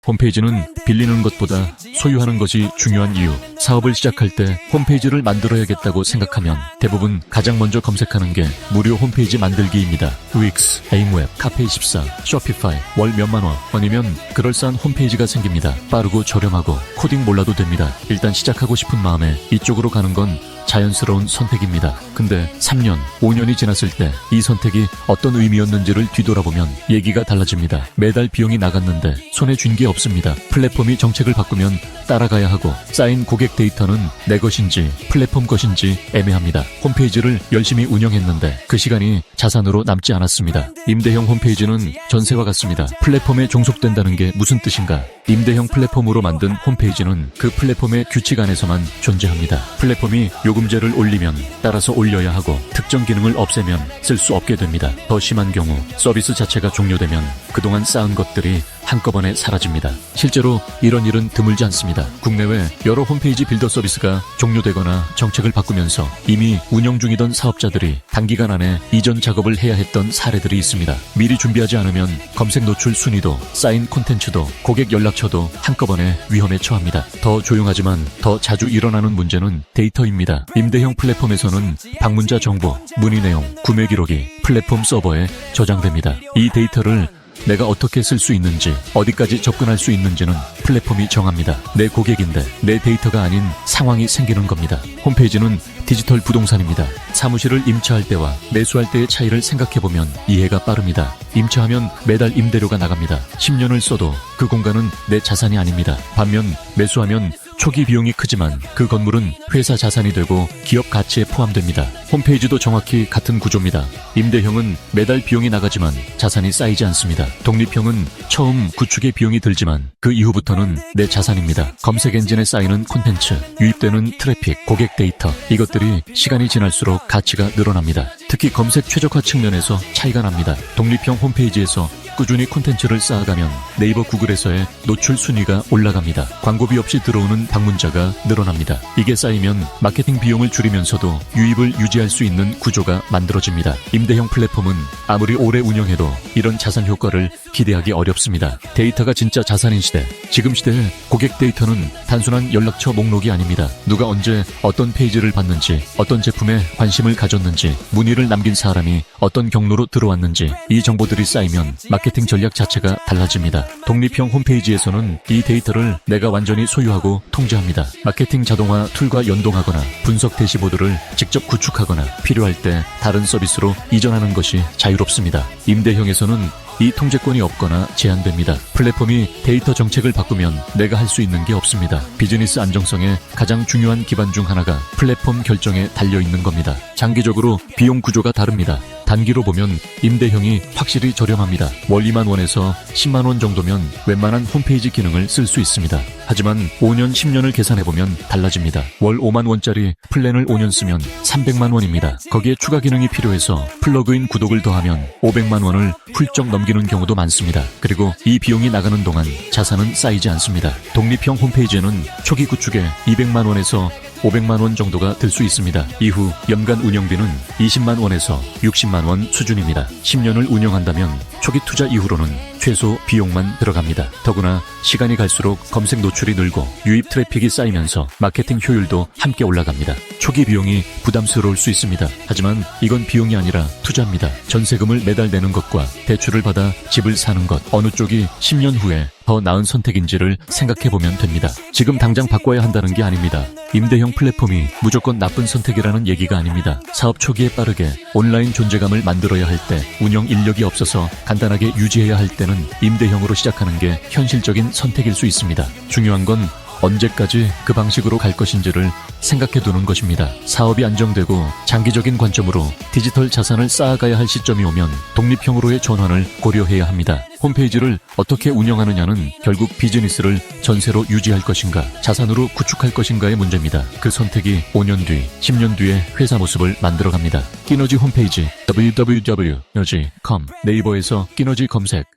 홈페이지는 빌리는 것보다 소유하는 것이 중요한 이유. 사업을 시작할 때 홈페이지를 만들어야겠다고 생각하면 대부분 가장 먼저 검색하는 게 무료 홈페이지 만들기입니다. 윅스, 에임웹, 카페24, 쇼피파이, 월 몇만 원이면 그럴싸한 홈페이지가 생깁니다. 빠르고 저렴하고 코딩 몰라도 됩니다. 일단 시작하고 싶은 마음에 이쪽으로 가는 건 자연스러운 선택입니다. 근데 3년, 5년이 지났을 때 이 선택이 어떤 의미였는지를 뒤돌아보면 얘기가 달라집니다. 매달 비용이 나갔는데 손에 쥔 게 없습니다. 플랫폼이 정책을 바꾸면 따라가야 하고 쌓인 고객 데이터는 내 것인지 플랫폼 것인지 애매합니다. 홈페이지를 열심히 운영했는데 그 시간이 자산으로 남지 않았습니다. 임대형 홈페이지는 전세와 같습니다. 플랫폼에 종속된다는 게 무슨 뜻인가? 임대형 플랫폼으로 만든 홈페이지는 그 플랫폼의 규칙 안에서만 존재합니다. 플랫폼이 요금제를 올리면 따라서 올려야 하고 특정 기능을 없애면 쓸 수 없게 됩니다. 더 심한 경우 서비스 자체가 종료되면 그동안 쌓은 것들이 한꺼번에 사라집니다. 실제로 이런 일은 드물지 않습니다. 국내외 여러 홈페이지 빌더 서비스가 종료되거나 정책을 바꾸면서 이미 운영 중이던 사업자들이 단기간 안에 이전 작업을 해야 했던 사례들이 있습니다. 미리 준비하지 않으면 검색 노출 순위도 쌓인 콘텐츠도 고객 연락처도 한꺼번에 위험에 처합니다. 더 조용하지만 더 자주 일어나는 문제는 데이터입니다. 임대형 플랫폼에서는 방문자 정보, 문의 내용, 구매 기록이 플랫폼 서버에 저장됩니다. 이 데이터를 내가 어떻게 쓸 수 있는지, 어디까지 접근할 수 있는지는 플랫폼이 정합니다. 내 고객인데 내 데이터가 아닌 상황이 생기는 겁니다. 홈페이지는 디지털 부동산입니다. 사무실을 임차할 때와 매수할 때의 차이를 생각해보면 이해가 빠릅니다. 임차하면 매달 임대료가 나갑니다. 10년을 써도 그 공간은 내 자산이 아닙니다. 반면 매수하면 초기 비용이 크지만 그 건물은 회사 자산이 되고 기업 가치에 포함됩니다. 홈페이지도 정확히 같은 구조입니다. 임대형은 매달 비용이 나가지만 자산이 쌓이지 않습니다. 독립형은 처음 구축의 비용이 들지만 그 이후부터는 내 자산입니다. 검색 엔진에 쌓이는 콘텐츠, 유입되는 트래픽, 고객 데이터, 이것들이 시간이 지날수록 가치가 늘어납니다. 특히 검색 최적화 측면에서 차이가 납니다. 독립형 홈페이지에서 꾸준히 콘텐츠를 쌓아가면 네이버 구글에서의 노출 순위가 올라갑니다. 광고비 없이 들어오는 방문자가 늘어납니다. 이게 쌓이면 마케팅 비용을 줄이면서도 유입을 유지할 수 있는 구조가 만들어집니다. 임대형 플랫폼은 아무리 오래 운영해도 이런 자산 효과를 기대하기 어렵습니다. 데이터가 진짜 자산인 시대, 지금 시대의 고객 데이터는 단순한 연락처 목록이 아닙니다. 누가 언제 어떤 페이지를 봤는지, 어떤 제품에 관심을 가졌는지, 문의를 남긴 사람이 어떤 경로로 들어왔는지, 이 정보들이 쌓이면 마케팅 전략 자체가 달라집니다. 독립형 홈페이지에서는 이 데이터를 내가 완전히 소유하고 통제합니다. 마케팅 자동화 툴과 연동하거나 분석 대시보드를 직접 구축하거나 필요할 때 다른 서비스로 이전하는 것이 자유롭습니다. 임대형에서는 이 통제권이 없거나 제한됩니다. 플랫폼이 데이터 정책을 바꾸면 내가 할 수 있는 게 없습니다. 비즈니스 안정성의 가장 중요한 기반 중 하나가 플랫폼 결정에 달려있는 겁니다. 장기적으로 비용 구조가 다릅니다. 단기로 보면 임대형이 확실히 저렴합니다. 월 2만 원에서 10만 원 정도면 웬만한 홈페이지 기능을 쓸 수 있습니다. 하지만 5년, 10년을 계산해보면 달라집니다. 월 5만 원짜리 플랜을 5년 쓰면 300만 원입니다. 거기에 추가 기능이 필요해서 플러그인 구독을 더하면 500만 원을 훌쩍 넘기는 경우도 많습니다. 그리고 이 비용이 나가는 동안 자산은 쌓이지 않습니다. 독립형 홈페이지는 초기 구축에 200만 원에서 500만 원 정도가 들 수 있습니다. 이후 연간 운영비는 20만 원에서 60만 원 수준입니다. 10년을 운영한다면 초기 투자 이후로는 최소 비용만 들어갑니다. 더구나 시간이 갈수록 검색 노출이 늘고 유입 트래픽이 쌓이면서 마케팅 효율도 함께 올라갑니다. 초기 비용이 부담스러울 수 있습니다. 하지만 이건 비용이 아니라 투자입니다. 전세금을 매달 내는 것과 대출을 받아 집을 사는 것, 어느 쪽이 10년 후에 더 나은 선택인지를 생각해보면 됩니다. 지금 당장 바꿔야 한다는 게 아닙니다. 임대형 플랫폼이 무조건 나쁜 선택이라는 얘기가 아닙니다. 사업 초기에 빠르게 온라인 존재감을 만들어야 할 때, 운영 인력이 없어서 간단하게 유지해야 할 때는 임대형으로 시작하는 게 현실적인 선택일 수 있습니다. 중요한 건 언제까지 그 방식으로 갈 것인지를 생각해두는 것입니다. 사업이 안정되고 장기적인 관점으로 디지털 자산을 쌓아가야 할 시점이 오면 독립형으로의 전환을 고려해야 합니다. 홈페이지를 어떻게 운영하느냐는 결국 비즈니스를 전세로 유지할 것인가, 자산으로 구축할 것인가의 문제입니다. 그 선택이 5년 뒤, 10년 뒤의 회사 모습을 만들어갑니다. 끼너지 홈페이지 www.끼너지.com, 네이버에서 끼너지 검색